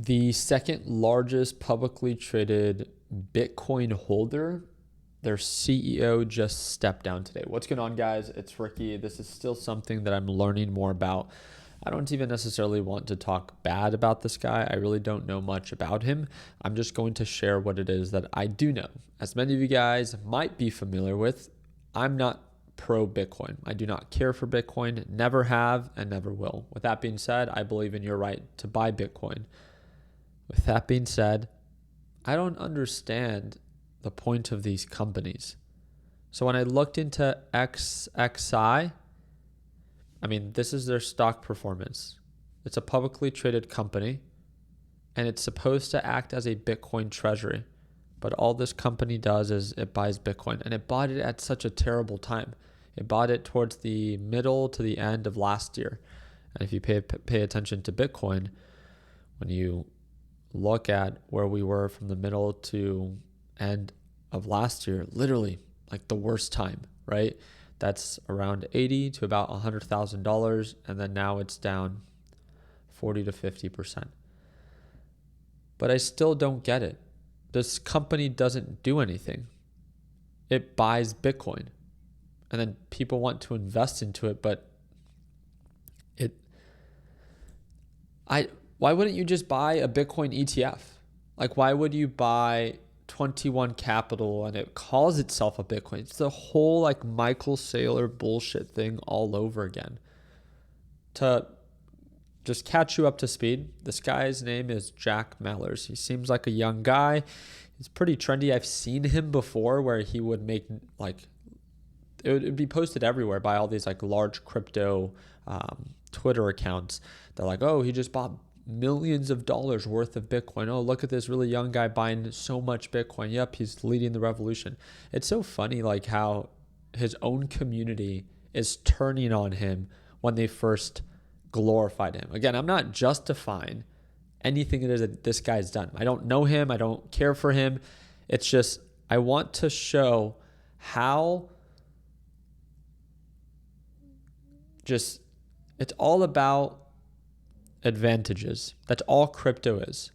the second largest publicly traded Bitcoin holder, their CEO just stepped down today. What's going on, guys? It's Ricky. This is still something that I'm learning more about. I don't even necessarily want to talk bad about this guy. I really don't know much about him. I'm just going to share what it is that I do know. As many of you guys might be familiar with, I'm not pro Bitcoin. I do not care for Bitcoin, never have and never will. With that being said, I believe in your right to buy Bitcoin. With that being said, I don't understand the point of these companies. So when I looked into XXI, this is their stock performance. It's a publicly traded company, and it's supposed to act as a Bitcoin treasury. But all this company does is it buys Bitcoin, and it bought it at such a terrible time. It bought it towards the middle to the end of last year. And if you pay attention to Bitcoin, when you look at where we were from the middle to end of last year, literally like the worst time, right? That's around 80 to about $100,000. And then now it's down 40 to 50%. But I still don't get it. This company doesn't do anything. It buys Bitcoin. And then people want to invest into it, but why wouldn't you just buy a Bitcoin ETF? Like, why would you buy 21 Capital and it calls itself a Bitcoin? It's the whole like Michael Saylor bullshit thing all over again. To just catch you up to speed, this guy's name is Jack Mallers. He seems like a young guy. He's pretty trendy. I've seen him before where he would make it would be posted everywhere by all these like large crypto Twitter accounts. They're like, oh, he just bought millions of dollars worth of Bitcoin. Oh, look at this really young guy buying so much Bitcoin. Yep, he's leading the revolution. It's so funny like how his own community is turning on him when they first glorified him. Again, I'm not justifying anything it is that this guy's done. I don't know him. I don't care for him. It's just I want to show how it's all about advantages. That's all crypto is.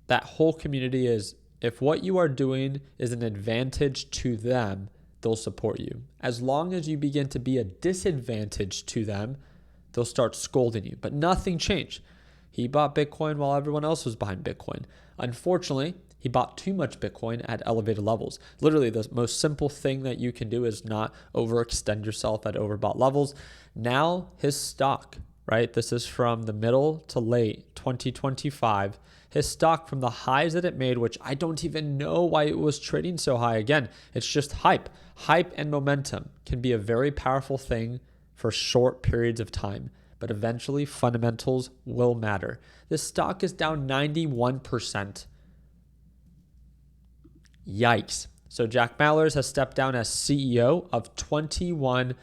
That whole community is, if what you are doing is an advantage to them, they'll support you. As long as you begin to be a disadvantage to them, they'll start scolding you. But nothing changed. He bought Bitcoin while everyone else was buying Bitcoin. Unfortunately, he bought too much Bitcoin at elevated levels. Literally, the most simple thing that you can do is not overextend yourself at overbought levels. Now, his stock, right? This is from the middle to late 2025. His stock from the highs that it made, which I don't even know why it was trading so high. Again, it's just hype. Hype and momentum can be a very powerful thing for short periods of time, but eventually fundamentals will matter. This stock is down 91%. Yikes. So Jack Mallers has stepped down as CEO of 21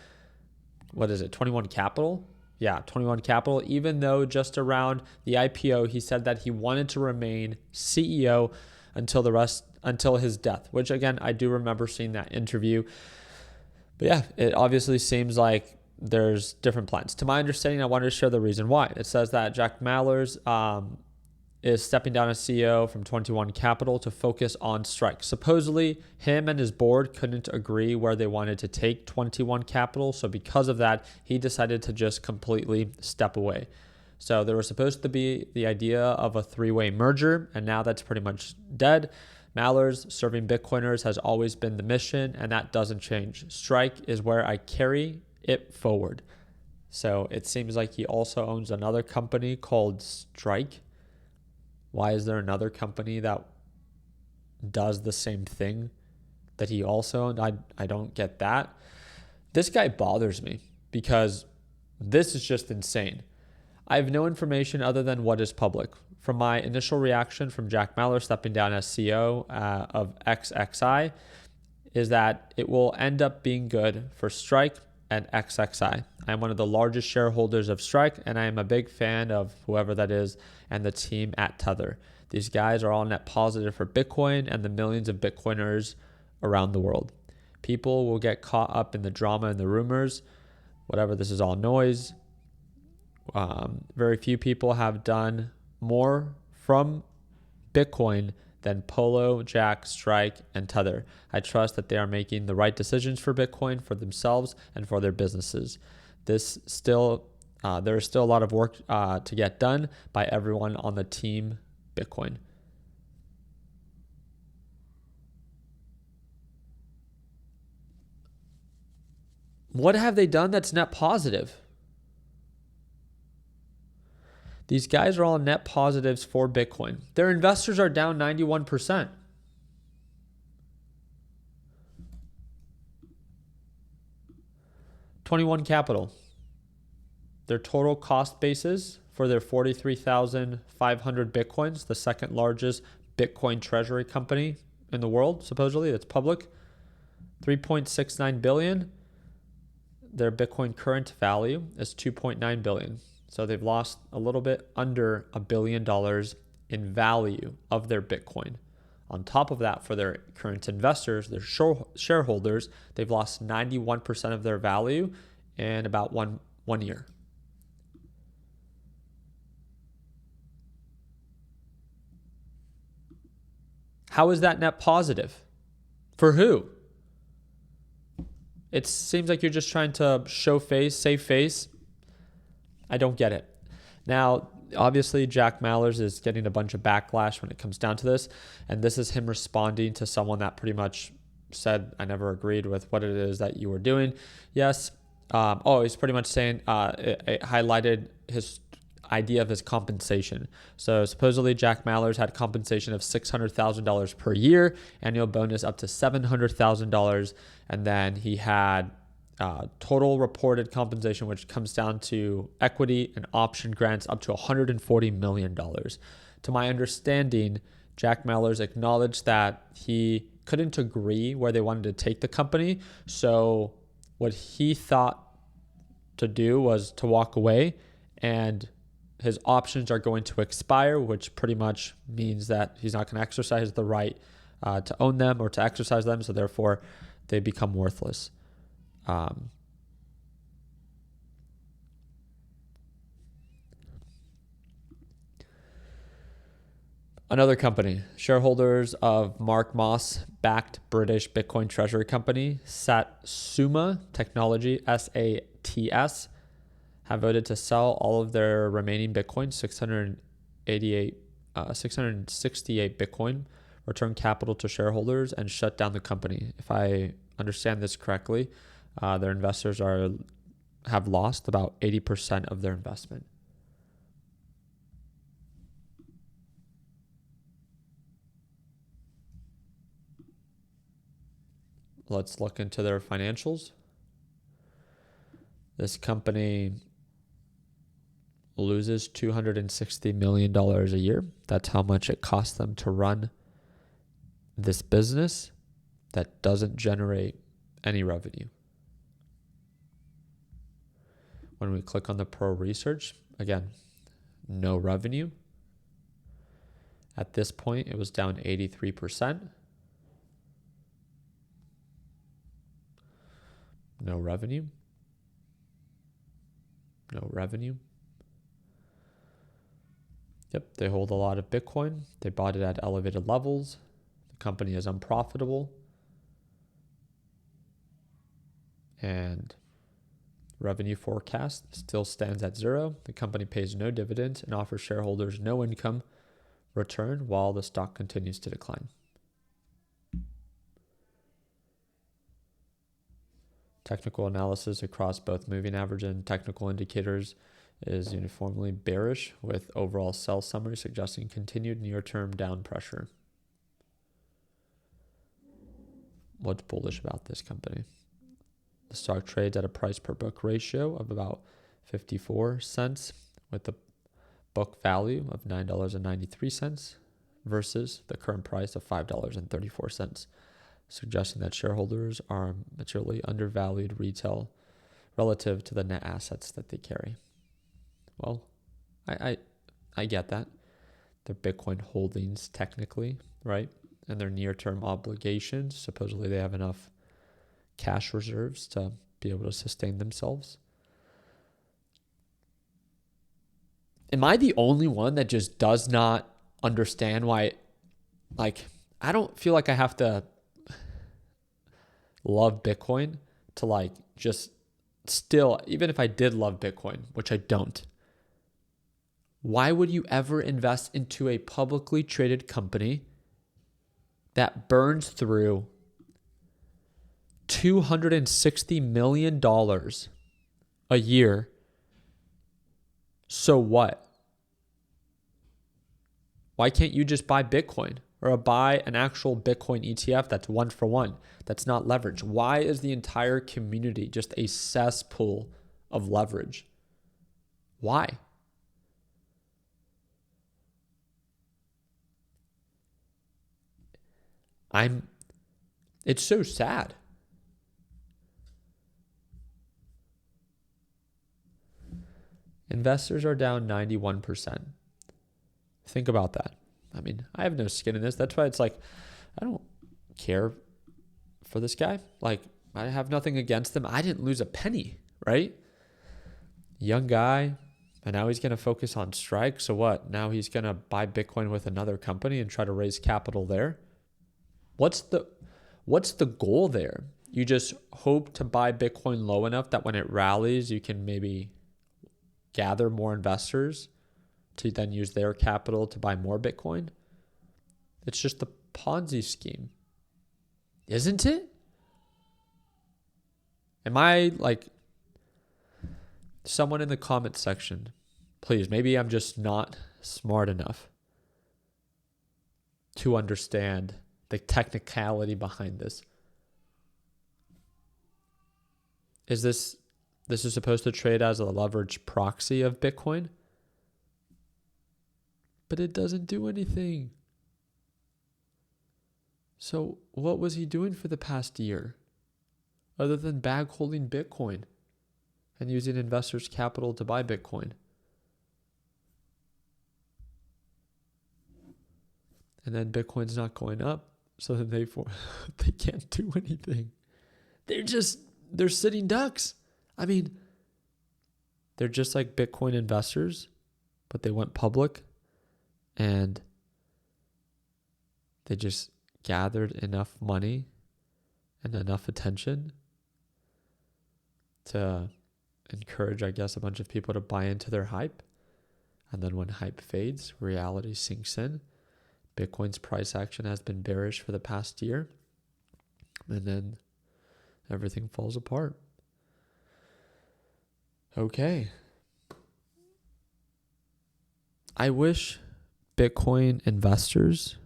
Capital? Yeah, 21 Capital. Even though just around the IPO, he said that he wanted to remain CEO until his death, which again, I do remember seeing that interview. But yeah, it obviously seems like there's different plans. To my understanding, I wanted to share the reason why. It says that Jack Mallers is stepping down as CEO from 21 Capital to focus on Strike. Supposedly, him and his board couldn't agree where they wanted to take 21 Capital. So because of that, he decided to just completely step away. So there was supposed to be the idea of a three-way merger, and now that's pretty much dead. Mallers serving Bitcoiners has always been the mission, and that doesn't change. Strike is where I carry it forward. So it seems like he also owns another company called Strike. Why is there another company that does the same thing that he also owned? I don't get that. This guy bothers me because this is just insane. I have no information other than what is public. From my initial reaction from Jack Mallers stepping down as CEO of XXI is that it will end up being good for Strike and XXI. I'm one of the largest shareholders of Strike, and I am a big fan of whoever that is and the team at Tether. These guys are all net positive for Bitcoin and the millions of Bitcoiners around the world. People will get caught up in the drama and the rumors, whatever, this is all noise. Very few people have done more from Bitcoin than Polo, Jack, Strike, and Tether. I trust that they are making the right decisions for Bitcoin, for themselves, and for their businesses. There is still a lot of work to get done by everyone on the team Bitcoin. What have they done that's net positive? These guys are all net positives for Bitcoin. Their investors are down 91%. $21 Capital. Their total cost basis for their 43,500 Bitcoins, the second largest Bitcoin treasury company in the world, supposedly, that's public, $3.69 billion. Their Bitcoin current value is $2.9 billion. So they've lost a little bit under $1 billion in value of their Bitcoin. On top of that, for their current investors, their shareholders, they've lost 91% of their value in about one year. How is that net positive? For who? It seems like you're just trying to show face, save face. I don't get it. Now, obviously, Jack Mallers is getting a bunch of backlash when it comes down to this. And this is him responding to someone that pretty much said, I never agreed with what it is that you were doing. Yes. He's pretty much saying it highlighted his idea of his compensation. So supposedly Jack Mallers had compensation of $600,000 per year, annual bonus up to $700,000. And then he had total reported compensation, which comes down to equity and option grants up to $140 million. To my understanding, Jack Mallers acknowledged that he couldn't agree where they wanted to take the company. So what he thought to do was to walk away, and his options are going to expire, which pretty much means that he's not going to exercise the right to own them or to exercise them. So therefore, they become worthless. Another company, shareholders of Mark Moss-backed British Bitcoin treasury company, Satsuma Technology, SATS, have voted to sell all of their remaining Bitcoin, 668 Bitcoin, return capital to shareholders, and shut down the company. If I understand this correctly, their investors have lost about 80% of their investment. Let's look into their financials. This company loses $260 million a year. That's how much it costs them to run this business that doesn't generate any revenue. When we click on the pro research, again, no revenue. At this point, it was down 83%. No revenue. No revenue. Yep, they hold a lot of Bitcoin. They bought it at elevated levels. The company is unprofitable. And revenue forecast still stands at zero. The company pays no dividends and offers shareholders no income return while the stock continues to decline. Technical analysis across both moving average and technical indicators is uniformly bearish, with overall sell summary suggesting continued near-term down pressure. What's bullish about this company? The stock trades at a price per book ratio of about 54 cents, with a book value of $9.93 versus the current price of $5.34, suggesting that shareholders are materially undervalued retail relative to the net assets that they carry. Well, I get that. Their Bitcoin holdings technically, right? And their near-term obligations, supposedly they have enough cash reserves to be able to sustain themselves. Am I the only one that just does not understand why Like, I don't feel like I have to love Bitcoin to like just still, even if I did love Bitcoin, which I don't, why would you ever invest into a publicly traded company that burns through $260 million a year? So what? Why can't you just buy Bitcoin or buy an actual Bitcoin ETF that's 1-for-1, that's not leverage? Why is the entire community just a cesspool of leverage? Why? It's so sad. Investors are down 91%. Think about that. I mean, I have no skin in this. That's why it's like, I don't care for this guy. Like, I have nothing against him. I didn't lose a penny, right? Young guy, and now he's going to focus on strike. So what? Now he's going to buy Bitcoin with another company and try to raise capital there. What's the goal there? You just hope to buy Bitcoin low enough that when it rallies, you can maybe gather more investors to then use their capital to buy more Bitcoin? It's just a Ponzi scheme, isn't it? Am I like someone in the comment section? Please, maybe I'm just not smart enough to understand the technicality behind this. Is this is supposed to trade as a leverage proxy of Bitcoin? But it doesn't do anything. So what was he doing for the past year other than bag holding Bitcoin and using investors' capital to buy Bitcoin? And then Bitcoin's not going up, so then they can't do anything. They're sitting ducks. I mean, they're just like Bitcoin investors, but they went public and they just gathered enough money and enough attention to encourage, I guess, a bunch of people to buy into their hype. And then when hype fades, reality sinks in. Bitcoin's price action has been bearish for the past year. And then everything falls apart. Okay. I wish Bitcoin investors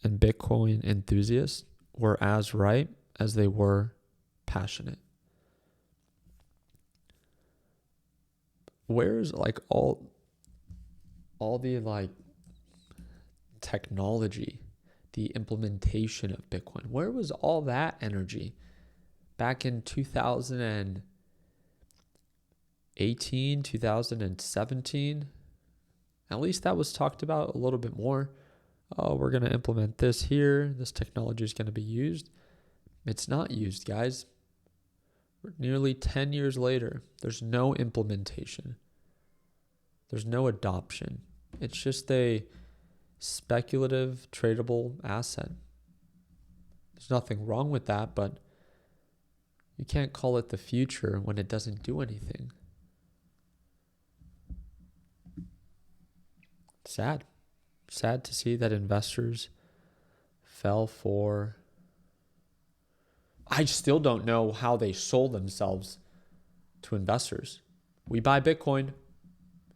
and Bitcoin enthusiasts were as right as they were passionate. Where's like all the like technology, the implementation of Bitcoin? Where was all that energy back in 2018, 2017? At least that was talked about a little bit more. Oh, we're going to implement this here. This technology is going to be used. It's not used, guys. We're nearly 10 years later, there's no implementation. There's no adoption. It's just a speculative, tradable asset. There's nothing wrong with that, but you can't call it the future when it doesn't do anything. Sad to see that investors fell for. I still don't know how they sold themselves to investors. We buy Bitcoin,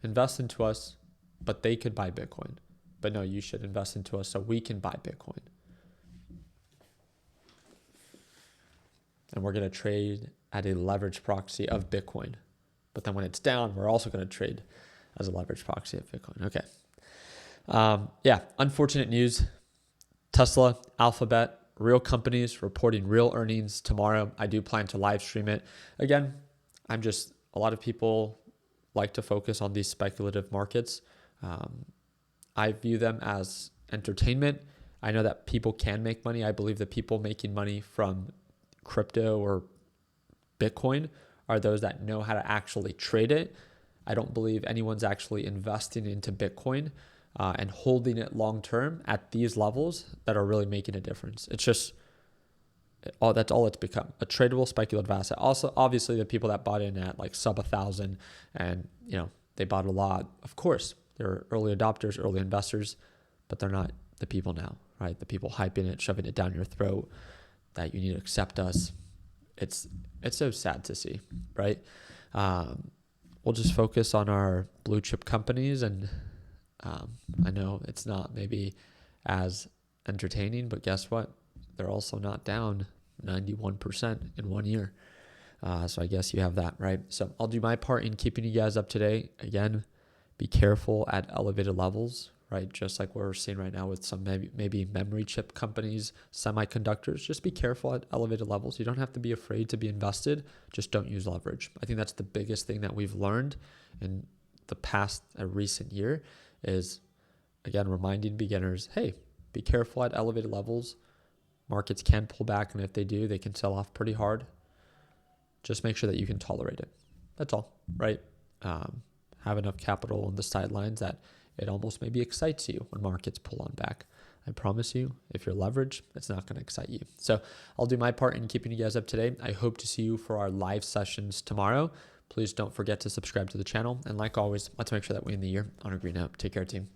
invest into us, but they could buy Bitcoin. But no, you should invest into us so we can buy Bitcoin. And we're going to trade at a leverage proxy of Bitcoin. But then when it's down, we're also going to trade as a leverage proxy of Bitcoin. Okay. Unfortunate news. Tesla, Alphabet, real companies reporting real earnings tomorrow. I do plan to live stream it. Again, a lot of people like to focus on these speculative markets. I view them as entertainment. I know that people can make money. I believe the people making money from crypto or Bitcoin are those that know how to actually trade it. I don't believe anyone's actually investing into Bitcoin and holding it long term at these levels that are really making a difference. It's just that's all it's become, a tradable speculative asset. Also, obviously, the people that bought in at like sub 1,000 and they bought a lot. Of course, they're early adopters, early investors, but they're not the people now, right? The people hyping it, shoving it down your throat that you need to accept us. It's so sad to see, right? We'll just focus on our blue chip companies, and I know it's not maybe as entertaining, but guess what? They're also not down 91% in 1 year. So I guess you have that, right? So I'll do my part in keeping you guys up to date. Again, be careful at elevated levels, right? Just like we're seeing right now with some maybe memory chip companies, semiconductors. Just be careful at elevated levels. You don't have to be afraid to be invested. Just don't use leverage. I think that's the biggest thing that we've learned in the past recent year is, again, reminding beginners, hey, be careful at elevated levels. Markets can pull back, and if they do, they can sell off pretty hard. Just make sure that you can tolerate it. That's all, right? Have enough capital on the sidelines that it almost maybe excites you when markets pull on back. I promise you, if you're leveraged, it's not going to excite you. So I'll do my part in keeping you guys up to date. I hope to see you for our live sessions tomorrow. Please don't forget to subscribe to the channel. And like always, let's make sure that we end the year on a green note. Take care, team.